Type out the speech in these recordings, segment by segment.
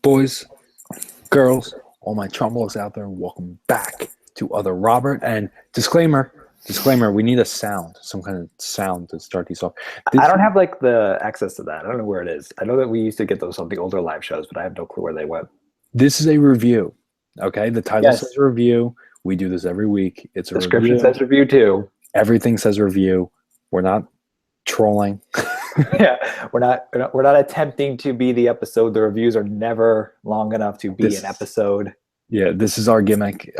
Boys, girls, all my trombolos out there, welcome back to Other Robert. And disclaimer, we need a sound, some kind of sound to start these off. I don't have like the access to that. I don't know where it is. I know that we used to get those on the older live shows, but I have no clue where they went. This is a review, okay? The title Yes. says review. We do this every week. It's a Description review. says review too. Everything says review. We're not trolling. Yeah, we're not attempting to be the episode. The reviews are never long enough to be an episode. Yeah, this is our gimmick.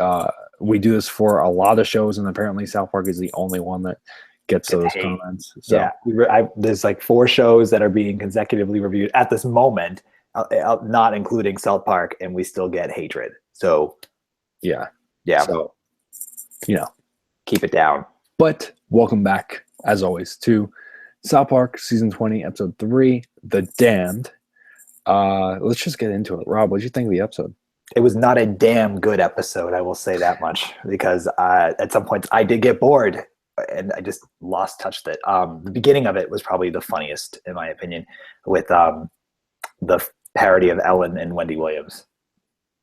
We do this for a lot of shows, and apparently South Park is the only one that gets those comments. So. Yeah, there's like 4 shows that are being consecutively reviewed at this moment, not including South Park, and we still get hatred. So, yeah. So, keep it down. But welcome back, as always, to South Park Season 20, Episode 3, The Damned. Let's just get into it. Rob, what did you think of the episode? It was not a damn good episode, I will say that much, because at some points I did get bored and I just lost touch with it. The beginning of it was probably the funniest, in my opinion, with the parody of Ellen and Wendy Williams.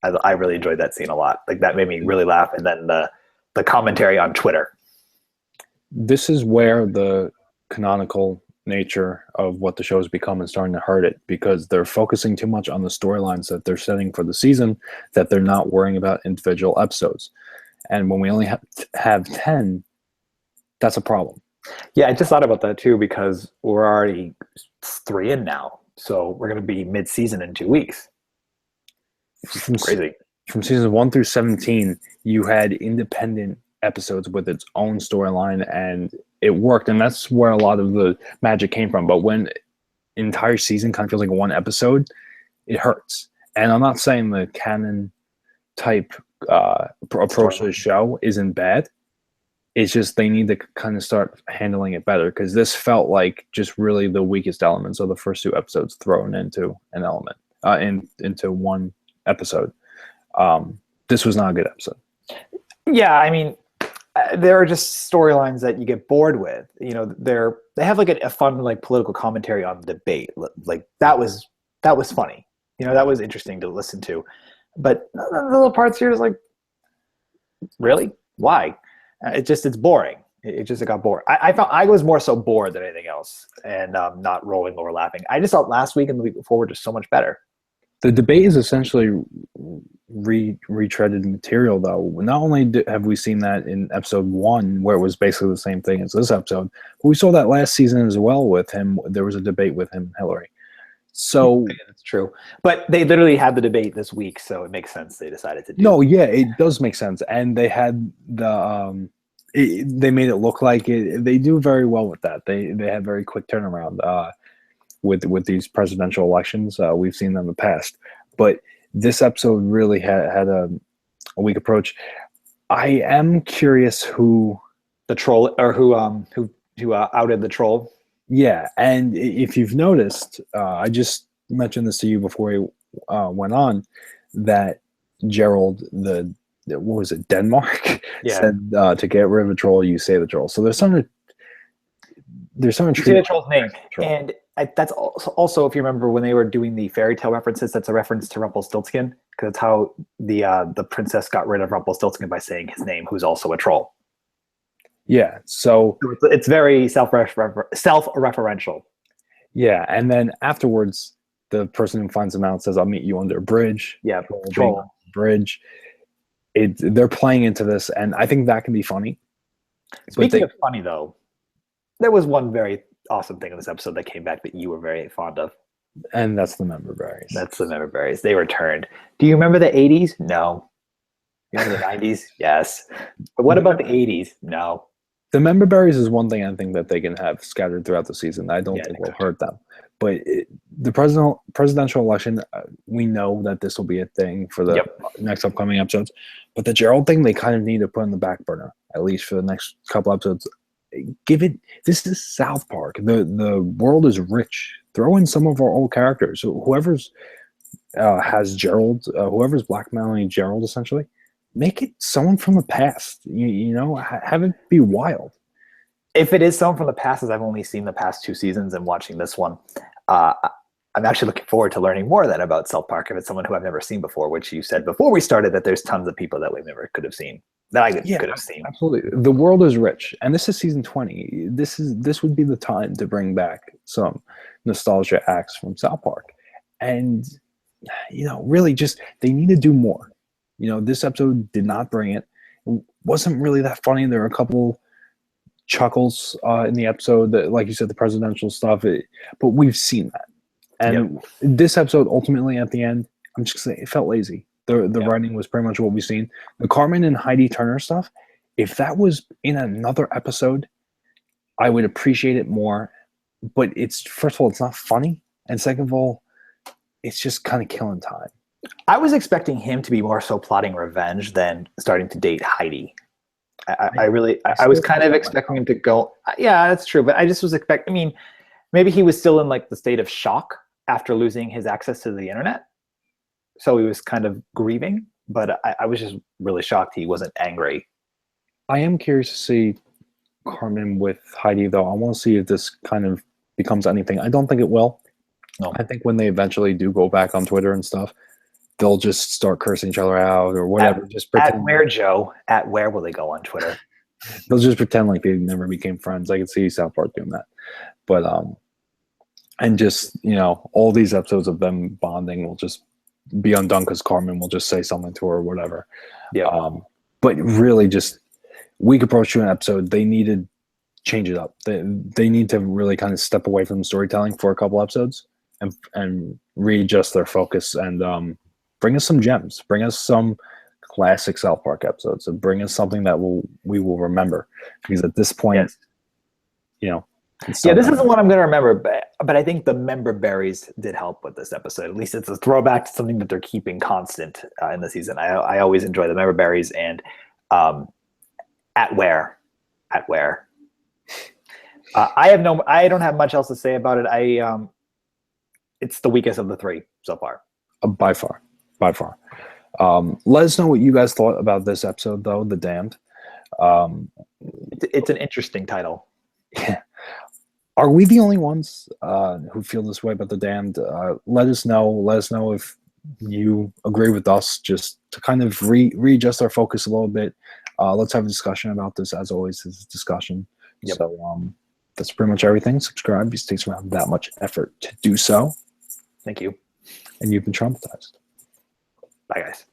I really enjoyed that scene a lot. Like, that made me really laugh. And then the commentary on Twitter. This is where the canonical nature of what the show has become is starting to hurt it, because they're focusing too much on the storylines that they're setting for the season, that they're not worrying about individual episodes. And when we only have 10, that's a problem. Yeah, I just thought about that too, because we're already 3 in now. So we're going to be mid-season in 2 weeks. Crazy. From seasons 1 through 17, you had independent episodes with its own storyline, and it worked, and that's where a lot of the magic came from. But when an entire season kind of feels like one episode, it hurts. And I'm not saying the canon type approach to the show isn't bad. It's just they need to kind of start handling it better, because this felt like just really the weakest elements of the first 2 episodes thrown into an element, into one episode. This was not a good episode. Yeah, I mean, there are just storylines that you get bored with. They have like a fun like political commentary on the debate. Like that was funny. That was interesting to listen to. But the little parts here is like, really? Why? It's boring. It got bored. I found I was more so bored than anything else, and not rolling over laughing. I just thought last week and the week before were just so much better. The debate is essentially retreaded material, though. Not only have we seen that in episode 1, where it was basically the same thing as this episode, but we saw that last season as well with him. There was a debate with him and Hillary. So yeah, that's true. But they literally had the debate this week, so it makes sense they decided to do. No, yeah, it does make sense. And they had the they made it look like it. They do very well with that. They had very quick turnaround with these presidential elections. We've seen them in the past, but this episode really had a weak approach. I am curious who the troll, or who outed the troll. Yeah, and if you've noticed, I just mentioned this to you before we went on, that Gerald, what was it, Denmark, said to get rid of a troll, you say the troll. So there's something. You say the troll's name, and that's also, if you remember when they were doing the fairy tale references, that's a reference to Rumpelstiltskin, because that's how the princess got rid of Rumpelstiltskin, by saying his name, who's also a troll. Yeah, so it's very self-referential. Yeah, and then afterwards, the person who finds them out says, "I'll meet you under a bridge." Yeah, troll bridge. They're playing into this, and I think that can be funny. Speaking of funny, though, there was one very awesome thing in this episode that came back that you were very fond of. And that's the member berries. That's the member berries. They returned. Do you remember the 80s? No. You remember the 90s? Yes. But what about the 80s? No. The member berries is one thing I think that they can have scattered throughout the season. I don't think will hurt them. But the presidential election, we know that this will be a thing for the next upcoming episodes. But the Gerald thing, they kind of need to put on the back burner, at least for the next couple episodes. This is South Park. The world is rich. Throw in some of our old characters. Whoever's has Gerald, whoever's blackmailing Gerald, essentially, make it someone from the past. Have it be wild. If it is someone from the past, as I've only seen the past 2 seasons and watching this one, I'm actually looking forward to learning more then about South Park if it's someone who I've never seen before, which you said before we started that there's tons of people that we never could have seen, that I could have seen. Absolutely. The world is rich, and this is season 20. This would be the time to bring back some nostalgia acts from South Park. And really just they need to do more. This episode did not bring it. It wasn't really that funny. There were a couple chuckles in the episode that, like you said, the presidential stuff, but we've seen that. And this episode, ultimately, at the end, I'm just saying, it felt lazy. The writing was pretty much what we've seen. The Carmen and Heidi Turner stuff, if that was in another episode, I would appreciate it more. But first of all, it's not funny. And second of all, it's just kind of killing time. I was expecting him to be more so plotting revenge than starting to date Heidi. I was kind of expecting him to go, yeah, that's true. But I just was expecting, maybe he was still in like the state of shock after losing his access to the internet. So he was kind of grieving, but I was just really shocked he wasn't angry. I am curious to see Carmen with Heidi, though. I want to see if this kind of becomes anything. I don't think it will. No. I think when they eventually do go back on Twitter and stuff, they'll just start cursing each other out or whatever. Just pretend. At where, Joe? At where will they go on Twitter? They'll just pretend like they never became friends. I can see South Park doing that. But and just all these episodes of them bonding will just be undone because Carmen will just say something to her or whatever. Yeah. But really, just week approach to an episode, they need to change it up. They need to really kind of step away from storytelling for a couple episodes and readjust their focus and bring us some gems. Bring us some classic South Park episodes and bring us something that we will remember. Because at this point, this isn't what I'm going to remember, but I think the member berries did help with this episode. At least it's a throwback to something that they're keeping constant in the season. I always enjoy the member berries and at where. I don't have much else to say about it. It's the weakest of the three so far. By far. Let us know what you guys thought about this episode, though, The Damned. It's an interesting title. Yeah. Are we the only ones who feel this way about The Damned? Let us know. Let us know if you agree with us, just to kind of readjust our focus a little bit. Let's have a discussion about this. As always, it's a discussion. Yep. So that's pretty much everything. Subscribe. It takes around that much effort to do so. Thank you. And you've been traumatized. Bye, guys.